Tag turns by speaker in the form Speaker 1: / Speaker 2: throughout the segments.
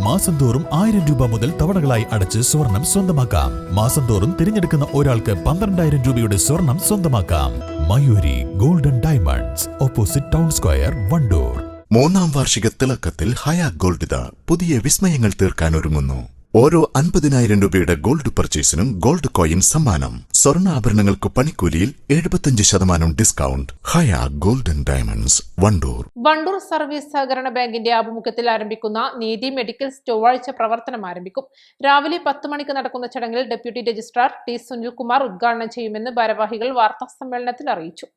Speaker 1: മാസം തോറും 1000 രൂപ മുതൽ തവണകളായി അടച്ച് സ്വർണം സ്വന്തമാക്കാം. മാസം തോറും തിരഞ്ഞെടുക്കുന്ന ഒരാൾക്ക് 12,000 രൂപയുടെ സ്വർണം സ്വന്തമാക്കാം. Mayuri golden diamonds, opposite town square, Wandoor.
Speaker 2: 3ാം വാർഷിക തിളക്കത്തിൽ ഹയ ഗോൾഡ് പുതിയ വിസ്മയങ്ങൾ തീർക്കാൻ ഒരുങ്ങുന്നു. ഓരോ 50,000 രൂപയുടെ ഗോൾഡ് പർച്ചേസിനും ഗോൾഡ് കോയിൻ സമ്മാനം. സ്വർണ്ണാഭരണങ്ങൾക്ക് പണിക്കൂലിയിൽ 75% discount. Haya golden diamonds, Wandoor.
Speaker 3: Wandoor service സഹകരണ ബാങ്കിന്റെ ആഭിമുഖ്യത്തിൽ ആരംഭിക്കുന്ന നീതി മെഡിക്കൽ ചൊവ്വാഴ്ച പ്രവർത്തനം ആരംഭിക്കും. രാവിലെ 10 മണിക്ക് നടക്കുന്ന ചടങ്ങിൽ ഡെപ്യൂട്ടി രജിസ്ട്രാർ ടി സുനിൽകുമാർ ഉദ്ഘാടനം ചെയ്യുമെന്ന് ഭാരവാഹികൾ വാർത്താസമ്മേളനത്തിൽ അറിയിച്ചു.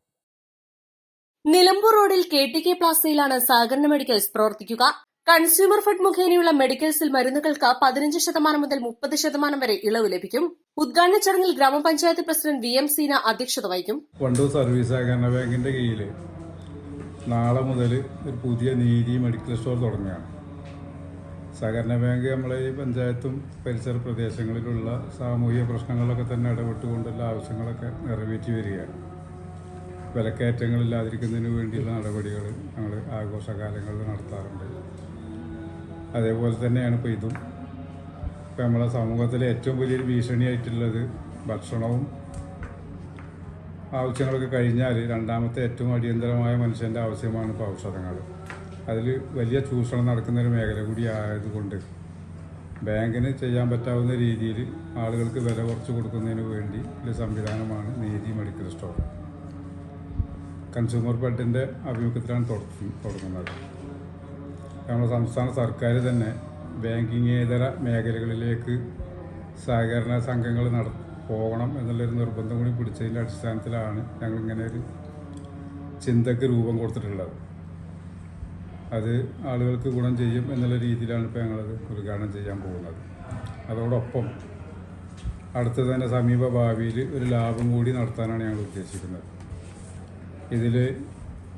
Speaker 4: നിലമ്പൂർ റോഡിൽ KTK പ്ലാസയിലാണ് സഹകരണ മെഡിക്കൽസ് പ്രവർത്തിക്കുക. കൺസ്യൂമർ ഫെഡ് മുഖേനയുള്ള മെഡിക്കൽസിൽ മരുന്നുകൾക്ക് 15% മുതൽ 30% വരെ ഇളവ് ലഭിക്കും. ഉദ്ഘാടന ചടങ്ങിൽ ഗ്രാമപഞ്ചായത്ത് പ്രസിഡന്റ് VM സീന അധ്യക്ഷത വഹിക്കും.
Speaker 5: വണ്ടൂർ സർവീസ് സഹകരണ ബാങ്കിന്റെ കീഴിൽ നാളെ മുതൽ ഒരു പുതിയ നീതി മെഡിക്കൽ സ്റ്റോർ തുടങ്ങുകയാണ്. സഹകരണ ബാങ്ക് നമ്മളെ ഈ പഞ്ചായത്തും പരിസര പ്രദേശങ്ങളിലുള്ള സാമൂഹിക പ്രശ്നങ്ങളിലൊക്കെ തന്നെ ഇടപെട്ടുകൊണ്ടുള്ള ആവശ്യങ്ങളൊക്കെ നിറവേറ്റി വരികയാണ്. വിലക്കയറ്റങ്ങളില്ലാതിരിക്കുന്നതിന് വേണ്ടിയുള്ള നടപടികൾ ഞങ്ങൾ ആഘോഷകാലങ്ങളിൽ നടത്താറുണ്ട്. അതേപോലെ തന്നെയാണ് ഇപ്പോൾ ഇതും. ഇപ്പോൾ നമ്മളെ സമൂഹത്തിലെ ഏറ്റവും വലിയൊരു ഭീഷണിയായിട്ടുള്ളത് ഭക്ഷണവും ആവശ്യങ്ങളൊക്കെ കഴിഞ്ഞാൽ രണ്ടാമത്തെ ഏറ്റവും അടിയന്തരമായ മനുഷ്യൻ്റെ ആവശ്യമാണ് ഇപ്പോൾ ഔഷധങ്ങൾ. അതിൽ വലിയ ചൂഷണം നടക്കുന്നൊരു മേഖല കൂടി ആയതുകൊണ്ട് ബാങ്കിന് ചെയ്യാൻ പറ്റാവുന്ന രീതിയിൽ ആളുകൾക്ക് വില കുറച്ച് കൊടുക്കുന്നതിന് വേണ്ടി ഒരു സംവിധാനമാണ് നീതി മെഡിക്കൽ സ്റ്റോർ. കൺസ്യൂമർ ഫെഡിൻ്റെ ആഭിമുഖ്യത്തിലാണ് തുടങ്ങുന്നത്. നമ്മുടെ സംസ്ഥാന സർക്കാർ തന്നെ ബാങ്കിങ്ങേതര മേഖലകളിലേക്ക് സഹകരണ സംഘങ്ങൾ പോകണം എന്നുള്ളൊരു നിർബന്ധം കൂടി പിടിച്ചതിൻ്റെ അടിസ്ഥാനത്തിലാണ് ഞങ്ങൾ ഇങ്ങനെ ഒരു ചിന്തയ്ക്ക് രൂപം കൊടുത്തിട്ടുള്ളത്. അത് ആളുകൾക്ക് ഗുണം ചെയ്യും എന്നുള്ള രീതിയിലാണ് ഇപ്പോൾ ഞങ്ങളത് ഉദ്ഘാടനം ചെയ്യാൻ പോകുന്നത്. അതോടൊപ്പം അടുത്ത് തന്നെ സമീപ ഭാവിയിൽ ഒരു ലാഭം കൂടി നടത്താനാണ് ഞങ്ങൾ ഉദ്ദേശിക്കുന്നത്. ഇതിൽ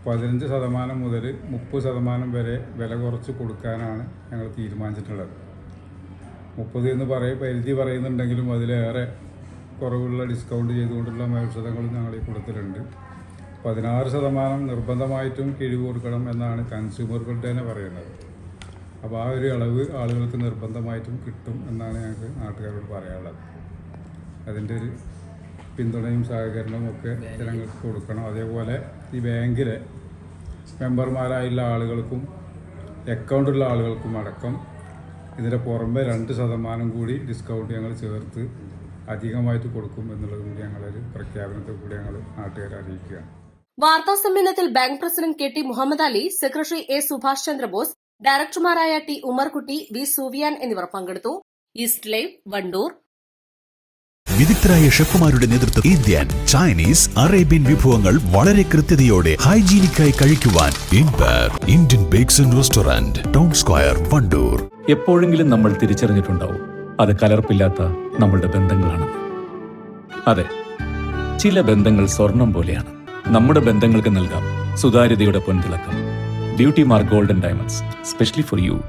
Speaker 5: 15% മുതൽ 30% വരെ വില കുറച്ച് കൊടുക്കാനാണ് ഞങ്ങൾ തീരുമാനിച്ചിട്ടുള്ളത്. 30 എന്ന് പരിധി പറയുന്നുണ്ടെങ്കിലും അതിലേറെ കുറവുള്ള ഡിസ്കൗണ്ട് ചെയ്തുകൊണ്ടുള്ള ഔഷധങ്ങളും ഞങ്ങൾ ഈ കൊടുത്തിട്ടുണ്ട്. 16% നിർബന്ധമായിട്ടും കിഴിവ് കൊടുക്കണം എന്നാണ് കൺസ്യൂമർ ഫെഡ് തന്നെ പറയുന്നത്. അപ്പോൾ ആ ഒരു ഇളവ് ആളുകൾക്ക് നിർബന്ധമായിട്ടും കിട്ടും എന്നാണ് ഞങ്ങൾക്ക് നാട്ടുകാരോട് പറയാനുള്ളത്. അതിൻ്റെ ഒരു പിന്തുണയും സഹകരണവും ഒക്കെ ജനങ്ങൾക്ക് കൊടുക്കണം. അതേപോലെ ഈ ബാങ്കിലെ മെമ്പർമാരായുള്ള ആളുകൾക്കും അക്കൗണ്ടുള്ള ആളുകൾക്കും അടക്കം ഇതിൻ്റെ പുറമെ 2% കൂടി ഡിസ്കൗണ്ട് ഞങ്ങൾ ചേർത്ത് അധികമായിട്ട് കൊടുക്കും എന്നുള്ളത് കൂടി ഞങ്ങളൊരു പ്രഖ്യാപനത്തിൽ കൂടി ഞങ്ങൾ നാട്ടുകാരെ അറിയിക്കുകയാണ്.
Speaker 4: വാർത്താ സമ്മേളനത്തിൽ bank president KT Muhammad Ali, secretary A Subhash Chandrabose, ഡയറക്ടർമാരായ T ഉമർകുട്ടി, V സൂവിയാൻ എന്നിവർ പങ്കെടുത്തു. East live, Wandoor.
Speaker 1: വിദഗ്ധരായ ഷെഫുമാരുടെ നേതൃത്വം ഇന്ത്യൻ, ചൈനീസ്, അറേബ്യൻ വിഭവങ്ങൾ വളരെ കൃത്യതയോടെ ഹൈജീനിക്കായി കഴിക്കുവാൻ Indian bakes and restaurant, town square, Wandoor.
Speaker 6: എപ്പോഴെങ്കിലും നമ്മൾ തിരിച്ചറിഞ്ഞിട്ടുണ്ടാവും അത് കലർപ്പില്ലാത്ത നമ്മളുടെ ബന്ധങ്ങളാണ്. അതെ, ചില ബന്ധങ്ങൾ സ്വർണം പോലെയാണ്. നമ്മുടെ ബന്ധങ്ങൾക്ക് നൽകാം സുതാര്യതയുടെ പൊൻതിളക്കം. Beauty mark golden diamonds, specially for U.